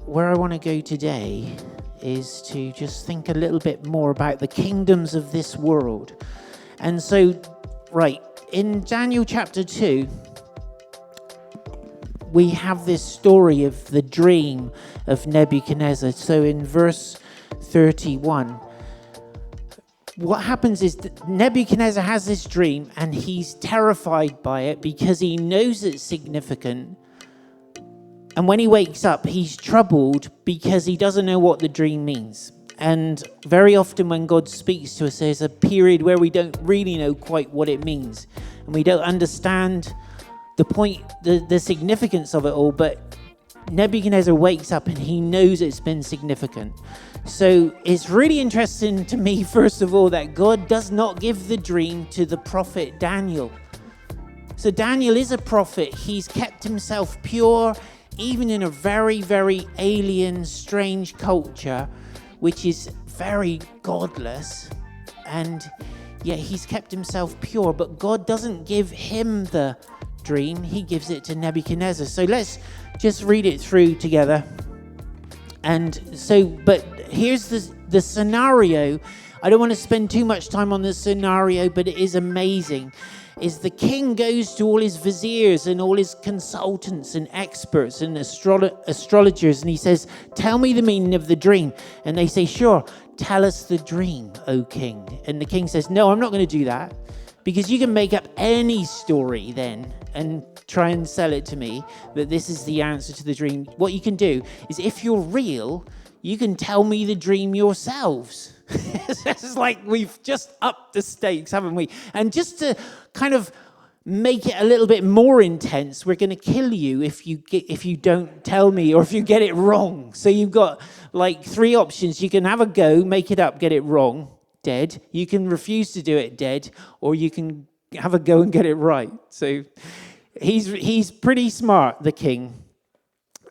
where I want to go today is to just think a little bit more about the kingdoms of this world. And so, right, in Daniel chapter 2, we have this story of the dream of Nebuchadnezzar. So in verse 31, what happens is that Nebuchadnezzar has this dream and he's terrified by it because he knows it's significant. And when he wakes up, he's troubled because he doesn't know what the dream means. And very often when God speaks to us, there's a period where we don't really know quite what it means. And we don't understand the point, the significance of it all. But Nebuchadnezzar wakes up and he knows it's been significant. So it's really interesting to me, first of all, that God does not give the dream to the prophet Daniel. So Daniel is a prophet. He's kept himself pure, even in a very, very alien, strange culture, which is very godless. And yet he's kept himself pure. But God doesn't give him the dream. He gives it to Nebuchadnezzar. So let's just read it through together. And so, but here's the scenario. I don't want to spend too much time on the scenario, but it is amazing. Is the king goes to all his viziers and all his consultants and experts and astrologers, and he says, tell me the meaning of the dream. And they say, sure, tell us the dream, O king. And the king says, no, I'm not going to do that, because you can make up any story then and try and sell it to me that this is the answer to the dream. What you can do is, if you're real, you can tell me the dream yourselves. It's like we've just upped the stakes, haven't we? And just to kind of make it a little bit more intense, we're going to kill you if you don't tell me, or if you get it wrong. So you've got like 3 options. You can have a go, make it up, get it wrong, dead. You can refuse to do it, dead. Or you can have a go and get it right. So he's pretty smart, the king.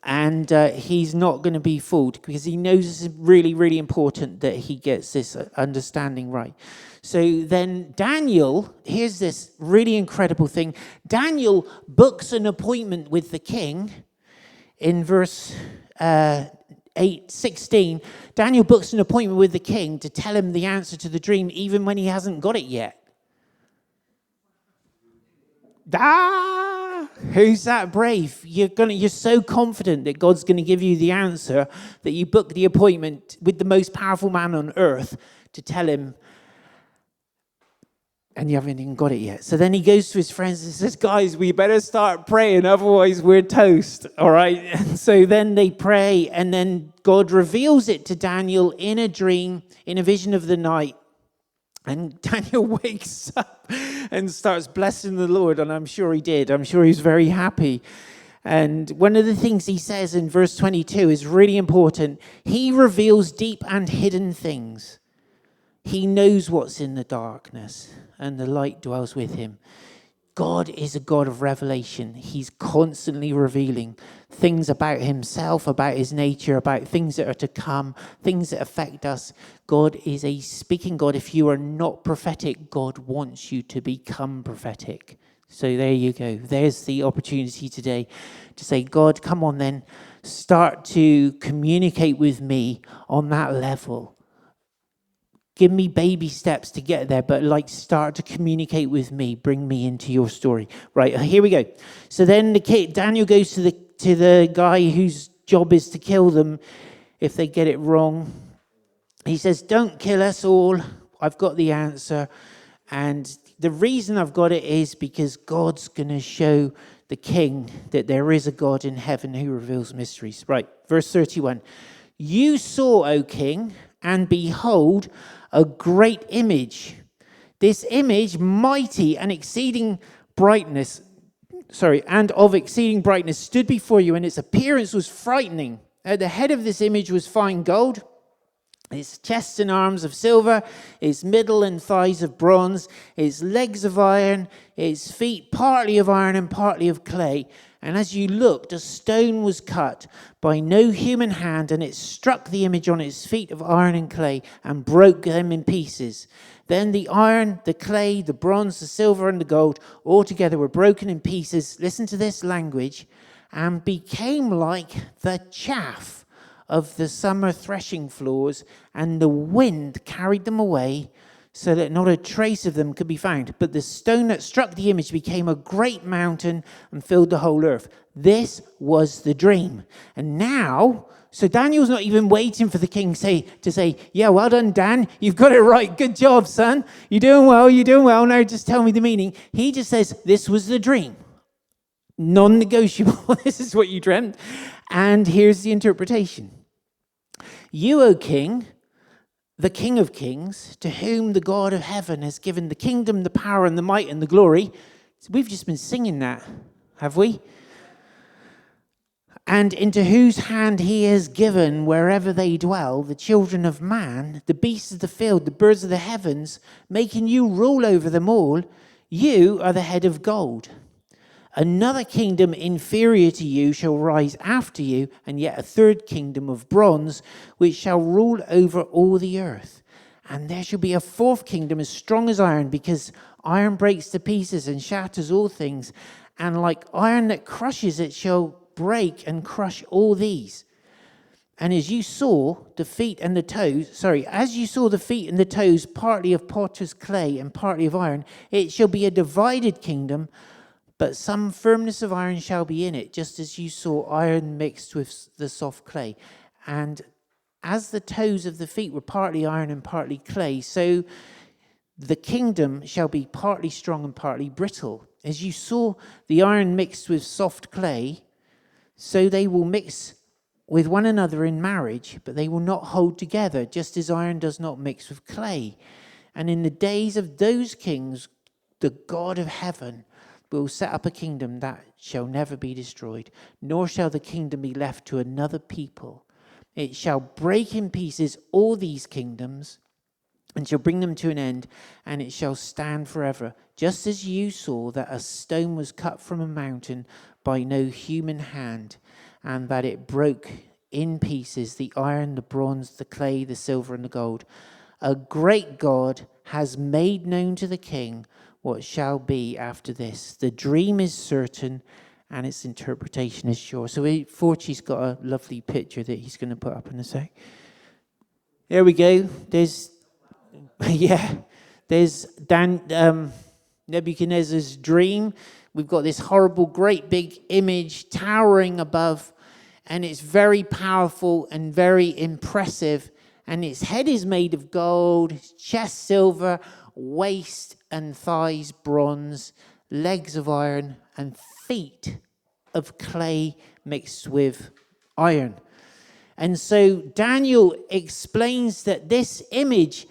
And he's not going to be fooled, because he knows it's really, really important that he gets this understanding right. So then Daniel, here's this really incredible thing. Daniel books an appointment with the king in verse 16. Daniel books an appointment with the king to tell him the answer to the dream, even when he hasn't got it yet. Who's that brave? You're so confident that God's going to give you the answer that you book the appointment with the most powerful man on earth to tell him, and you haven't even got it yet. So then he goes to his friends and says, guys, we better start praying, otherwise we're toast, all right? And so then they pray, and then God reveals it to Daniel in a dream, in a vision of the night. And Daniel wakes up and starts blessing the Lord, and I'm sure he did. I'm sure he's very happy. And one of the things he says in verse 22 is really important. He reveals deep and hidden things. He knows what's in the darkness, and the light dwells with him. God is a God of revelation. He's constantly revealing things about himself, about his nature, about things that are to come, things that affect us. God is a speaking God. If you are not prophetic, God wants you to become prophetic. So there you go. There's the opportunity today to say, God, come on then, start to communicate with me on that level. Give me baby steps to get there, but start to communicate with me. Bring me into your story. Right, here we go. So then Daniel goes to the guy whose job is to kill them if they get it wrong. He says, don't kill us all. I've got the answer. And the reason I've got it is because God's going to show the king that there is a God in heaven who reveals mysteries. Right, verse 31. You saw, O king, and behold, a great image. This image, mighty and exceeding brightness, and of exceeding brightness, stood before you, and its appearance was frightening. At the head of this image was fine gold, its chest and arms of silver, its middle and thighs of bronze, its legs of iron, its feet partly of iron and partly of clay. And as you looked, a stone was cut by no human hand, and it struck the image on its feet of iron and clay and broke them in pieces. Then the iron, the clay, the bronze, the silver, and the gold all together were broken in pieces. Listen to this language. And became like the chaff of the summer threshing floors, and the wind carried them away, so that not a trace of them could be found. But the stone that struck the image became a great mountain and filled the whole earth. This was the dream. And now, so Daniel's not even waiting for the king to say, yeah, well done, Dan. You've got it right. Good job, son. You're doing well. You're doing well. Now just tell me the meaning. He just says, this was the dream. Non-negotiable. This is what you dreamt. And here's the interpretation. You, O king, the King of Kings, to whom the God of heaven has given the kingdom, the power, and the might, and the glory. We've just been singing that, have we? And into whose hand he has given, wherever they dwell, the children of man, the beasts of the field, the birds of the heavens, making you rule over them all. You are the head of gold. Another kingdom inferior to you shall rise after you, and yet a third kingdom of bronze, which shall rule over all the earth. And there shall be a fourth kingdom as strong as iron, because iron breaks to pieces and shatters all things. And like iron that crushes, it shall break and crush all these. And as you saw the feet and the toes, partly of potter's clay and partly of iron, it shall be a divided kingdom, but some firmness of iron shall be in it, just as you saw iron mixed with the soft clay. And as the toes of the feet were partly iron and partly clay, so the kingdom shall be partly strong and partly brittle. As you saw the iron mixed with soft clay, so they will mix with one another in marriage, but they will not hold together, just as iron does not mix with clay. And in the days of those kings, the God of heaven will set up a kingdom that shall never be destroyed, nor shall the kingdom be left to another people. It shall break in pieces all these kingdoms, and shall bring them to an end, and it shall stand forever. Just as you saw that a stone was cut from a mountain by no human hand, and that it broke in pieces the iron, the bronze, the clay, the silver, and the gold. A great God has made known to the king what shall be after this. The dream is certain, and its interpretation is sure. So Fortie's got a lovely picture that he's going to put up in a sec. There we go. There's Nebuchadnezzar's dream. We've got this horrible, great big image towering above, and it's very powerful and very impressive. And its head is made of gold, its chest silver, waist and thighs bronze, legs of iron, and feet of clay mixed with iron. And so Daniel explains that this image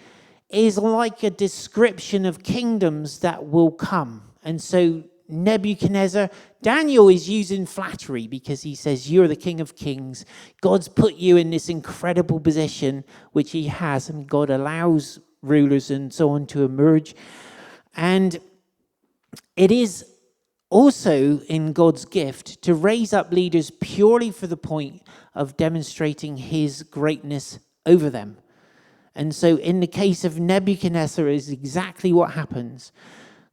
is like a description of kingdoms that will come. And so Nebuchadnezzar, Daniel is using flattery because he says, you're the King of Kings. God's put you in this incredible position, which he has, and God allows rulers and so on to emerge. And it is also in God's gift to raise up leaders purely for the point of demonstrating his greatness over them. And so in the case of Nebuchadnezzar is exactly what happens.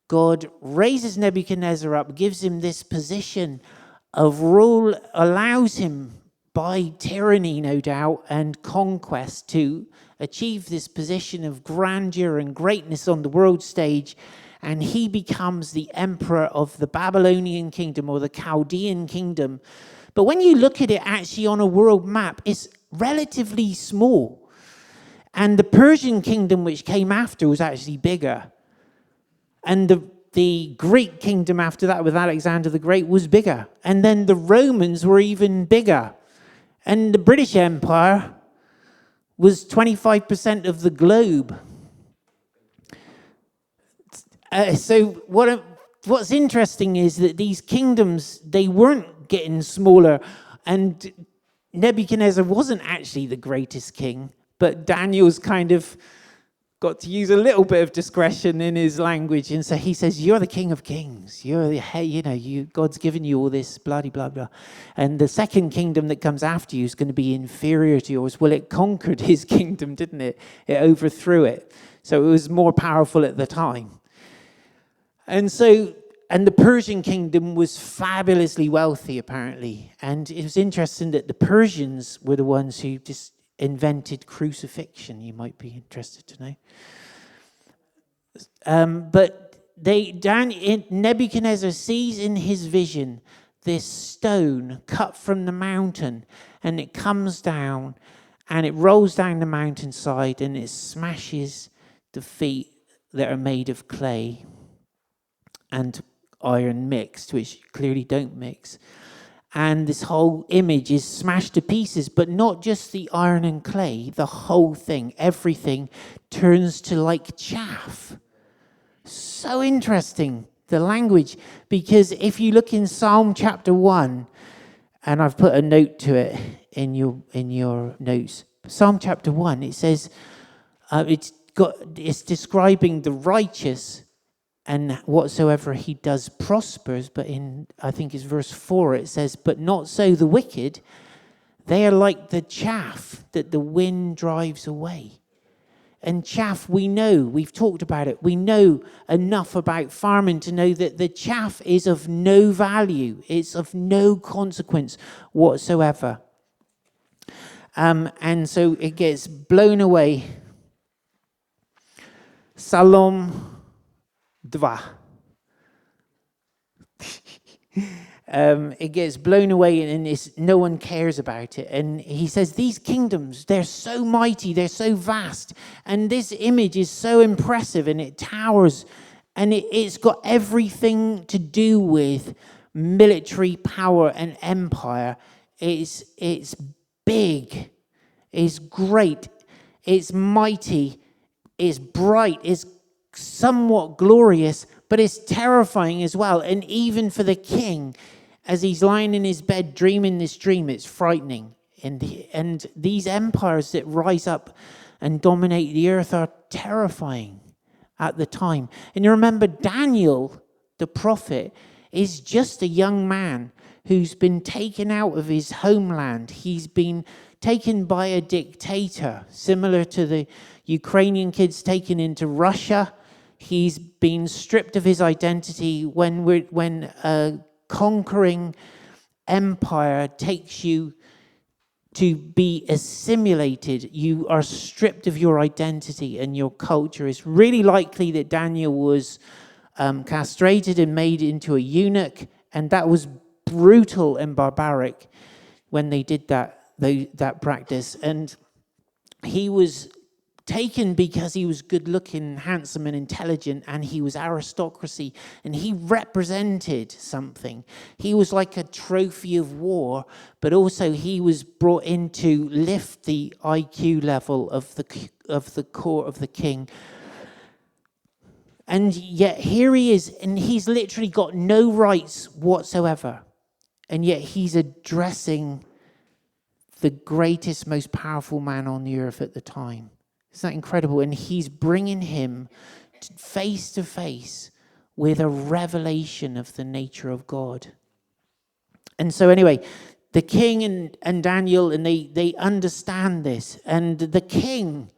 God raises Nebuchadnezzar up, gives him this position of rule, allows him by tyranny, no doubt, and conquest to achieve this position of grandeur and greatness on the world stage. And he becomes the emperor of the Babylonian kingdom or the Chaldean kingdom. But when you look at it actually on a world map, it's relatively small. And the Persian kingdom, which came after, was actually bigger. And the Greek kingdom after that with Alexander the Great was bigger. And then the Romans were even bigger. And the British Empire was 25% of the globe. So what's interesting is that these kingdoms, they weren't getting smaller. And Nebuchadnezzar wasn't actually the greatest king. But Daniel's kind of got to use a little bit of discretion in his language. And so he says, you're the King of Kings. You're the, God's given you all this, blah, blah, blah. And the second kingdom that comes after you is going to be inferior to yours. Well, it conquered his kingdom, didn't it? It overthrew it. So it was more powerful at the time. And so And the Persian kingdom was fabulously wealthy, apparently. And it was interesting that the Persians were the ones who just invented crucifixion. You might be interested to know. But Nebuchadnezzar sees in his vision this stone cut from the mountain, and it comes down, and it rolls down the mountainside, and it smashes the feet that are made of clay and iron mixed, which clearly don't mix. And this whole image is smashed to pieces, but not just the iron and clay, the whole thing, everything turns to like chaff. So interesting, the language, because if you look in Psalm chapter 1, and I've put a note to it in your notes, Psalm chapter 1, it says, it's describing the righteous, and whatsoever he does prospers. But in, I think it's verse 4, it says, but not so the wicked. They are like the chaff that the wind drives away. And chaff, we know, we've talked about it. We know enough about farming to know that the chaff is of no value. It's of no consequence whatsoever. And so it gets blown away. Salom Dva. It gets blown away, and no one cares about it. And he says, these kingdoms, they're so mighty, they're so vast, and this image is so impressive, and it towers, and it's got everything to do with military power and empire. It's big, it's great, it's mighty, it's bright, it's somewhat glorious, but it's terrifying as well. And even for the king, as he's lying in his bed dreaming this dream, it's frightening. And these empires that rise up and dominate the earth are terrifying at the time. And you remember Daniel, the prophet, is just a young man who's been taken out of his homeland. He's been taken by a dictator, similar to the Ukrainian kids taken into Russia. He's been stripped of his identity. When a conquering empire takes you to be assimilated, you are stripped of your identity and your culture. It's really likely that Daniel was castrated and made into a eunuch, and that was brutal and barbaric when they did that practice. And he was taken because he was good looking, handsome and intelligent, and he was aristocracy, and he represented something. He was like a trophy of war, but also he was brought in to lift the IQ level of the court of the king. And yet here he is, and he's literally got no rights whatsoever, and yet he's addressing the greatest, most powerful man on the earth at the time. Isn't that incredible? And he's bringing him face to face with a revelation of the nature of God. And so anyway, the king and Daniel, and they understand this. And the king,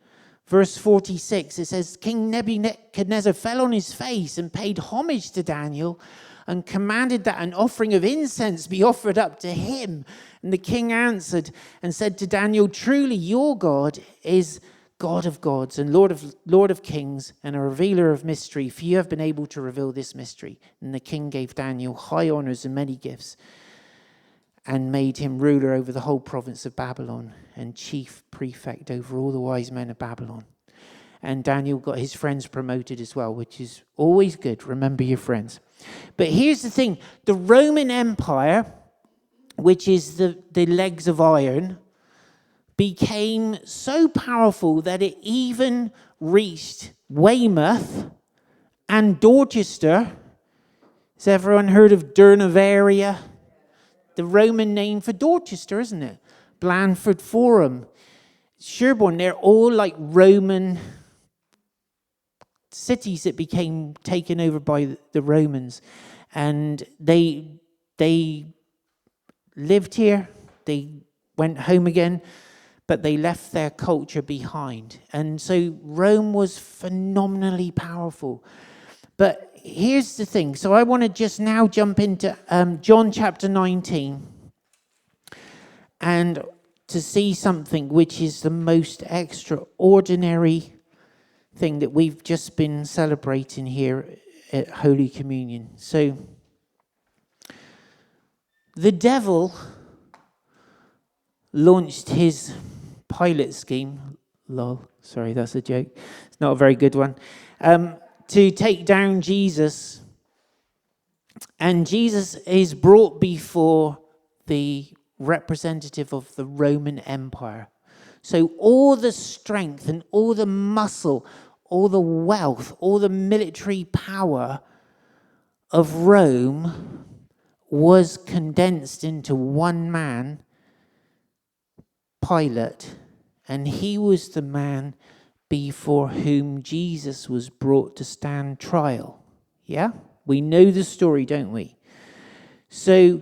verse 46, it says, King Nebuchadnezzar fell on his face and paid homage to Daniel and commanded that an offering of incense be offered up to him. And the king answered and said to Daniel, truly your God is God of gods and Lord of kings and a revealer of mystery, for you have been able to reveal this mystery. And the king gave Daniel high honors and many gifts and made him ruler over the whole province of Babylon and chief prefect over all the wise men of Babylon. And Daniel got his friends promoted as well, which is always good. Remember your friends. But here's the thing. The Roman Empire, which is the legs of iron, became so powerful that it even reached Weymouth and Dorchester. Has everyone heard of Durnovaria? The Roman name for Dorchester, isn't it? Blandford Forum, Sherborne, they're all like Roman cities that became taken over by the Romans. And they lived here, they went home again, but they left their culture behind. And so Rome was phenomenally powerful. But here's the thing. So I want to just now jump into John chapter 19 and to see something which is the most extraordinary thing that we've just been celebrating here at Holy Communion. So the devil launched his pilot scheme. Lol, sorry, that's a joke. It's not a very good one. To take down Jesus. And Jesus is brought before the representative of the Roman Empire. So all the strength and all the muscle, all the wealth, all the military power of Rome was condensed into one man, Pilate, and he was the man before whom Jesus was brought to stand trial. Yeah? We know the story, don't we? So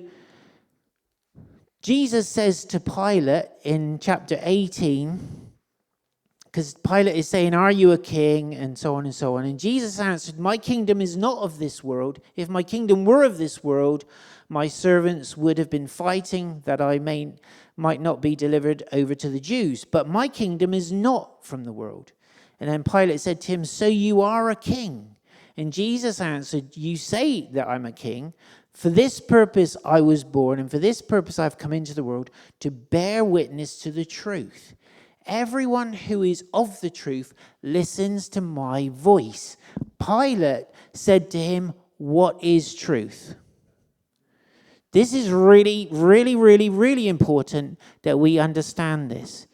Jesus says to Pilate in chapter 18, because Pilate is saying, "Are you a king?" and so on and so on. And Jesus answered, "My kingdom is not of this world. If my kingdom were of this world, my servants would have been fighting that I might not be delivered over to the Jews. But my kingdom is not from the world." And then Pilate said to him, "So you are a king?" And Jesus answered, "You say that I'm a king. For this purpose I was born, and for this purpose I've come into the world, to bear witness to the truth. Everyone who is of the truth listens to my voice." Pilate said to him, "What is truth?" This is really, really, really, really important that we understand this.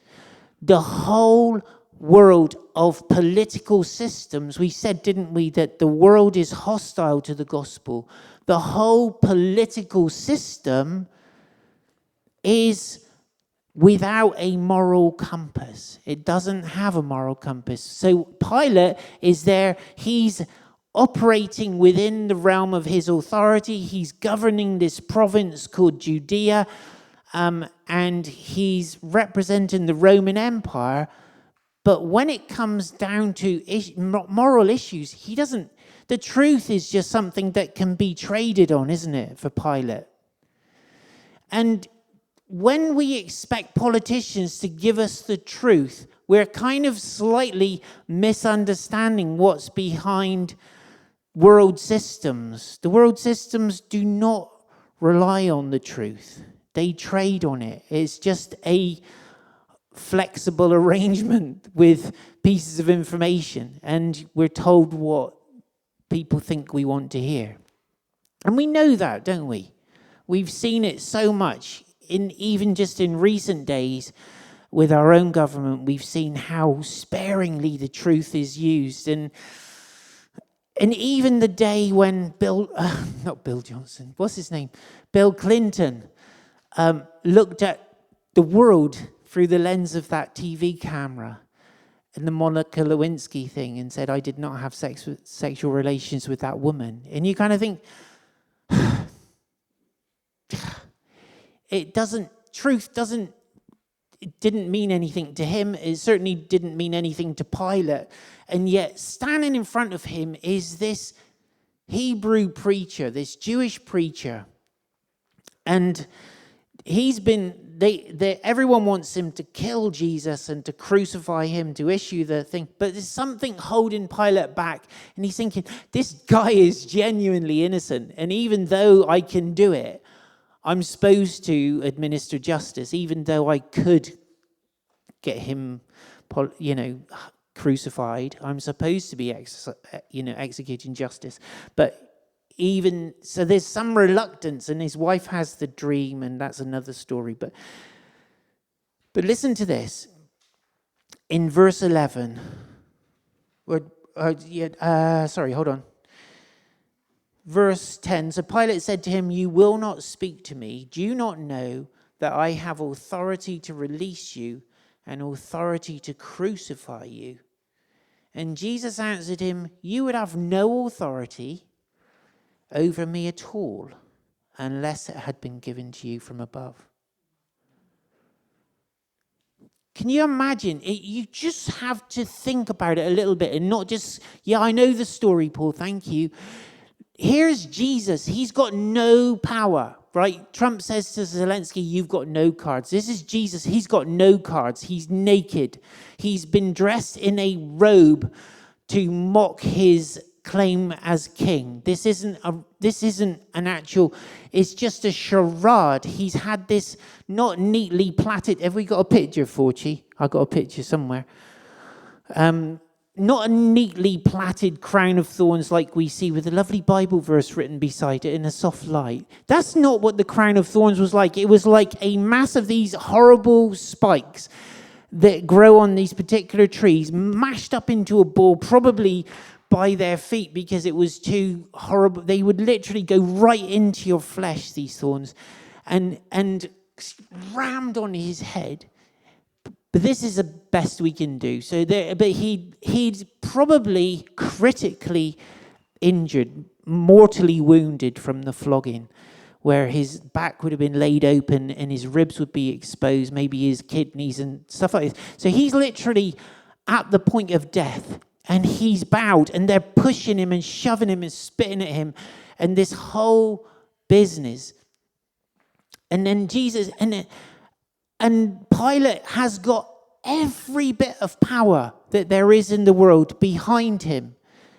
The whole world of political systems, we said, didn't we, that the world is hostile to the gospel. The whole political system is without a moral compass. It doesn't have a moral compass. So Pilate is there. He's operating within the realm of his authority. He's governing this province called Judea, and he's representing the Roman Empire. But when it comes down to moral issues, he doesn't. The truth is just something that can be traded on, isn't it, for Pilate? And when we expect politicians to give us the truth, we're kind of slightly misunderstanding what's behind world systems. The world systems do not rely on the truth. They trade on it. It's just a flexible arrangement with pieces of information, and we're told what people think we want to hear. And we know that, don't we? We've seen it so much, even just in recent days with our own government. We've seen how sparingly the truth is used. And even the day when Bill Clinton looked at the world through the lens of that TV camera and the Monica Lewinsky thing and said, "I did not have sexual relations with that woman." And you kind of think, it didn't mean anything to him. It certainly didn't mean anything to Pilate. And yet standing in front of him is this Hebrew preacher, this Jewish preacher. And everyone wants him to kill Jesus and to crucify him, to issue the thing. But there's something holding Pilate back. And he's thinking, this guy is genuinely innocent. And even though I can do it, I'm supposed to administer justice, even though I could get him, crucified. I'm supposed to be, executing justice. But even so, there's some reluctance, and his wife has the dream, and that's another story. But listen to this. In verse 11, hold on. Verse 10, so Pilate said to him, "You will not speak to me. Do you not know that I have authority to release you and authority to crucify you?" And Jesus answered him, "You would have no authority over me at all unless it had been given to you from above." Can you imagine? You just have to think about it a little bit and not just, yeah, I know the story, Paul, thank you. Here's Jesus. He's got no power, right? Trump says to Zelensky, you've got no cards. This is Jesus. He's got no cards. He's naked. He's been dressed in a robe to mock his claim as king. This isn't an actual, it's just a charade. He's had this not neatly plaited. Have we got a picture, Forchi? I got a picture somewhere. Not a neatly plaited crown of thorns like we see with a lovely Bible verse written beside it in a soft light. That's not what the crown of thorns was like. It was like a mass of these horrible spikes that grow on these particular trees, mashed up into a ball, probably by their feet because it was too horrible. They would literally go right into your flesh, these thorns, and rammed on his head. But this is the best we can do. So but he'd probably critically injured, mortally wounded from the flogging, where his back would have been laid open and his ribs would be exposed, maybe his kidneys and stuff like this. So he's literally at the point of death, and he's bowed, and they're pushing him and shoving him and spitting at him, and this whole business. And then Jesus, and Pilate has got every bit of power that there is in the world behind him.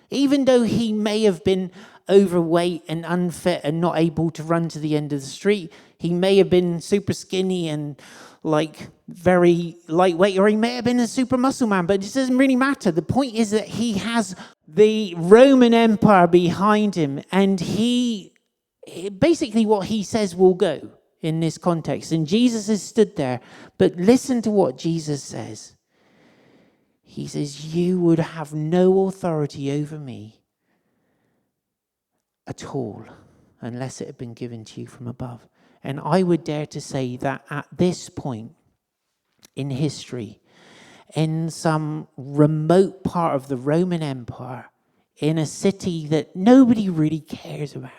Even though he may have been overweight and unfit and not able to run to the end of the street, he may have been super skinny and like very lightweight, or he may have been a super muscle man, but it just doesn't really matter. The point is that he has the Roman Empire behind him, and he basically what he says will go in this context. And Jesus has stood there, but listen to what Jesus says. He says, you would have no authority over me at all unless it had been given to you from above. And I would dare to say that at this point in history, in some remote part of the Roman Empire, in a city that nobody really cares about,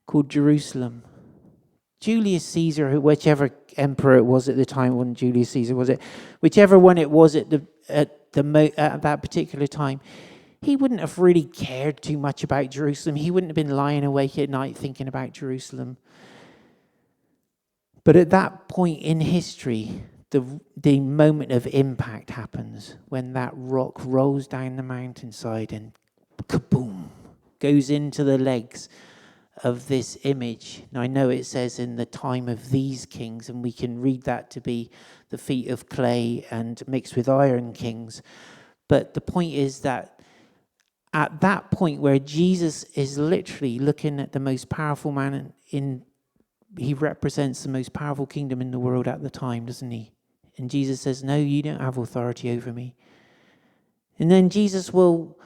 called Jerusalem, Julius Caesar, whichever emperor it was at the time, it wasn't Julius Caesar, was it? Whichever one it was at that particular time, he wouldn't have really cared too much about Jerusalem. He wouldn't have been lying awake at night thinking about Jerusalem. But at that point in history, the moment of impact happens when that rock rolls down the mountainside and kaboom, goes into the legs of this image. Now, I know it says in the time of these kings, and we can read that to be the feet of clay and mixed with iron kings. But the point is that at that point where Jesus is literally looking at the most powerful man he represents the most powerful kingdom in the world at the time, doesn't he? And Jesus says, no, you don't have authority over me. And then Jesus will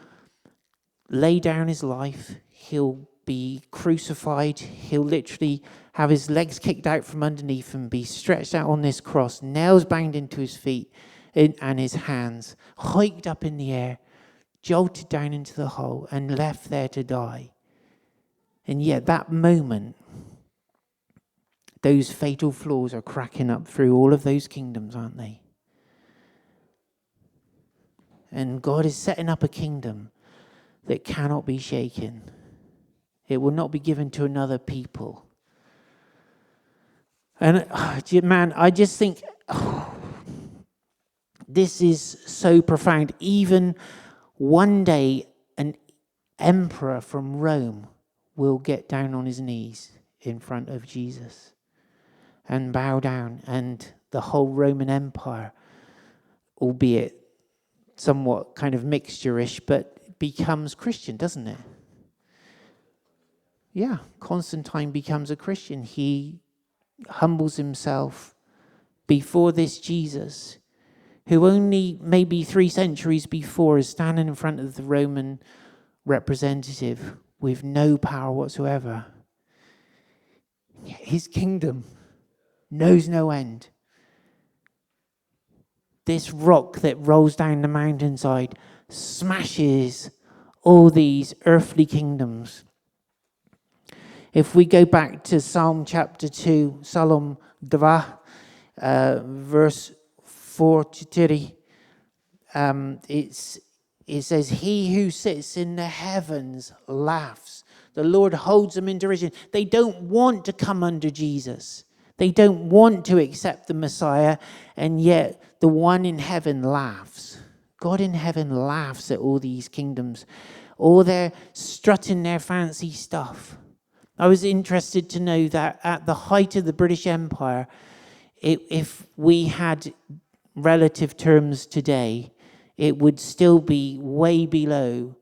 lay down his life. He'll be crucified. He'll literally have his legs kicked out from underneath and be stretched out on this cross, nails banged into his feet and his hands, hiked up in the air, jolted down into the hole and left there to die. And yet that moment, those fatal flaws are cracking up through all of those kingdoms, aren't they? And God is setting up a kingdom that cannot be shaken. It will not be given to another people. And man, I just think, this is so profound. Even one day, an emperor from Rome will get down on his knees in front of Jesus and bow down, and the whole Roman Empire, albeit somewhat kind of mixture-ish, but becomes Christian, doesn't it? Yeah, Constantine becomes a Christian. He humbles himself before this Jesus, who only maybe 3 centuries before is standing in front of the Roman representative with no power whatsoever. His kingdom knows no end. This rock that rolls down the mountainside smashes all these earthly kingdoms. If we go back to Psalm chapter 2, Psalm 2, verse 4, 4 to 30, it says, he who sits in the heavens laughs. The Lord holds them in derision. They don't want to come under Jesus. They don't want to accept the Messiah, and yet the one in heaven laughs. God in heaven laughs at all these kingdoms, all their strutting their fancy stuff. I was interested to know that at the height of the British Empire, if we had relative terms today, it would still be way below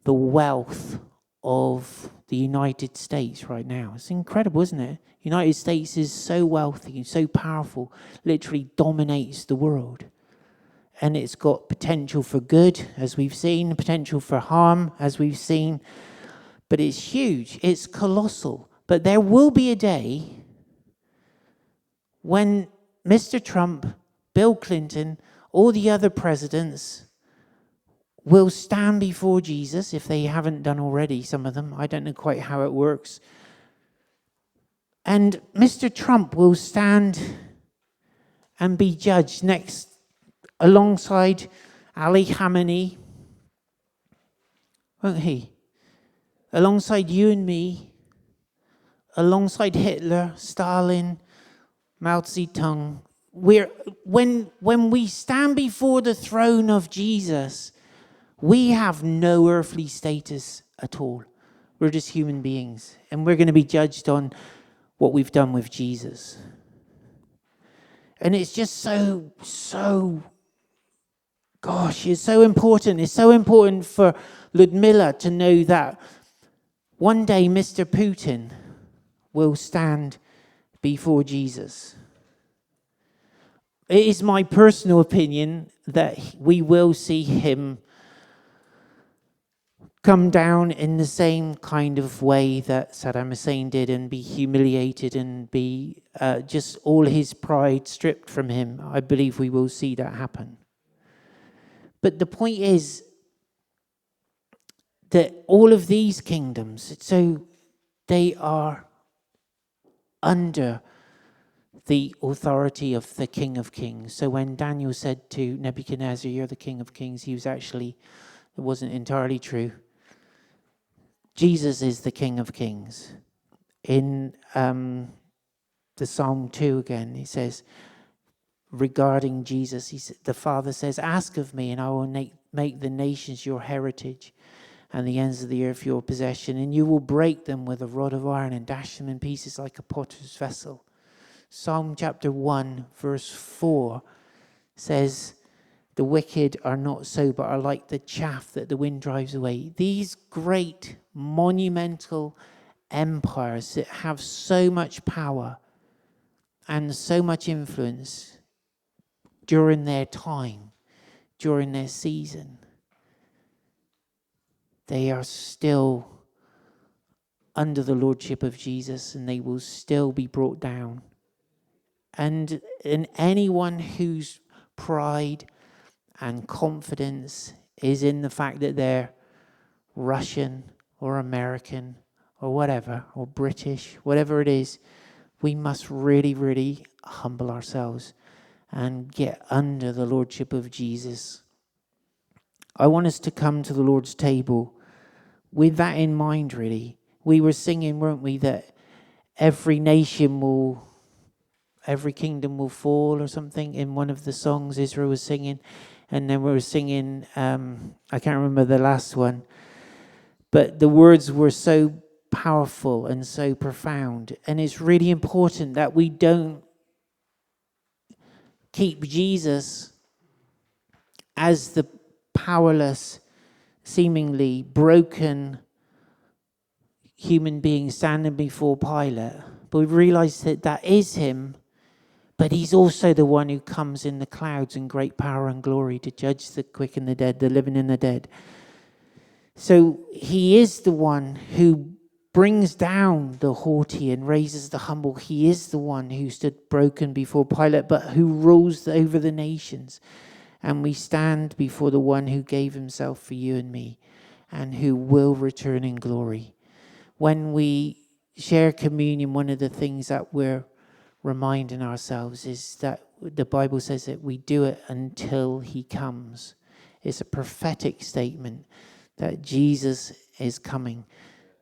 the wealth of the United States right now. It's incredible, isn't it? United States is so wealthy and so powerful, literally dominates the world. And it's got potential for good, as we've seen, potential for harm, as we've seen. But it's huge, it's colossal. But there will be a day when Mr. Trump, Bill Clinton, all the other presidents will stand before Jesus, if they haven't done already, some of them. I don't know quite how it works. And Mr. Trump will stand and be judged next alongside Ali Khamenei, won't he? Alongside you and me, alongside Hitler, Stalin, Mao Zedong. When we stand before the throne of Jesus, we have no earthly status at all. We're just human beings, and we're going to be judged on what we've done with Jesus. And it's just so, gosh, it's so important. It's so important for Ludmilla to know that one day Mr. Putin will stand before Jesus. It is my personal opinion that we will see him come down in the same kind of way that Saddam Hussein did, and be humiliated and be just all his pride stripped from him. I believe we will see that happen. But the point is that all of these kingdoms, so they are under the authority of the King of Kings. So when Daniel said to Nebuchadnezzar, you're the King of Kings, he was actually, it wasn't entirely true. Jesus is the King of Kings. In the Psalm 2 again, he says, regarding Jesus, the Father says, ask of me and I will make the nations your heritage and the ends of the earth your possession, and you will break them with a rod of iron and dash them in pieces like a potter's vessel. Psalm chapter 1 verse 4 says, the wicked are not so, but are like the chaff that the wind drives away. These great monumental empires that have so much power and so much influence during their time, during their season, they are still under the lordship of Jesus, and they will still be brought down. And anyone whose pride and confidence is in the fact that they're Russian or American or whatever, or British, whatever it is, we must really, really humble ourselves and get under the lordship of Jesus. I want us to come to the Lord's table with that in mind, really. We were singing, weren't we, that every nation will, every kingdom will fall or something in one of the songs Israel was singing. And then we were singing, I can't remember the last one, but the words were so powerful and so profound. And it's really important that we don't keep Jesus as the powerless, seemingly broken human being standing before Pilate. But we realize that that is him. But he's also the one who comes in the clouds in great power and glory to judge the quick and the dead, the living and the dead. So he is the one who brings down the haughty and raises the humble. He is the one who stood broken before Pilate, but who rules over the nations. And we stand before the one who gave himself for you and me, and who will return in glory. When we share communion, one of the things that we're reminding ourselves is that the Bible says that we do it until he comes. It's a prophetic statement that Jesus is coming.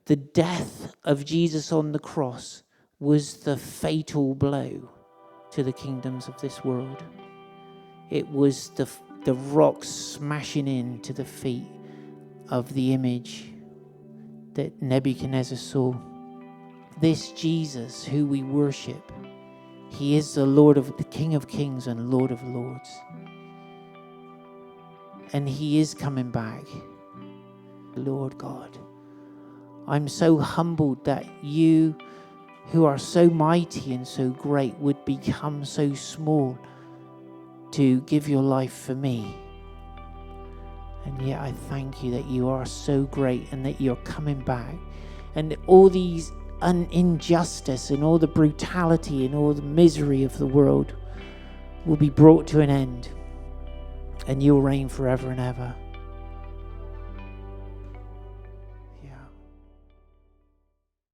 The death of Jesus on the cross was the fatal blow to the kingdoms of this world. It was the rocks smashing into the feet of the image that Nebuchadnezzar saw. This Jesus who we worship, he is the King of Kings and Lord of Lords. And he is coming back. Lord God, I'm so humbled that you, who are so mighty and so great, would become so small to give your life for me. And yet I thank you that you are so great and that you're coming back. And all these injustice and all the brutality and all the misery of the world will be brought to an end. And you'll reign forever and ever.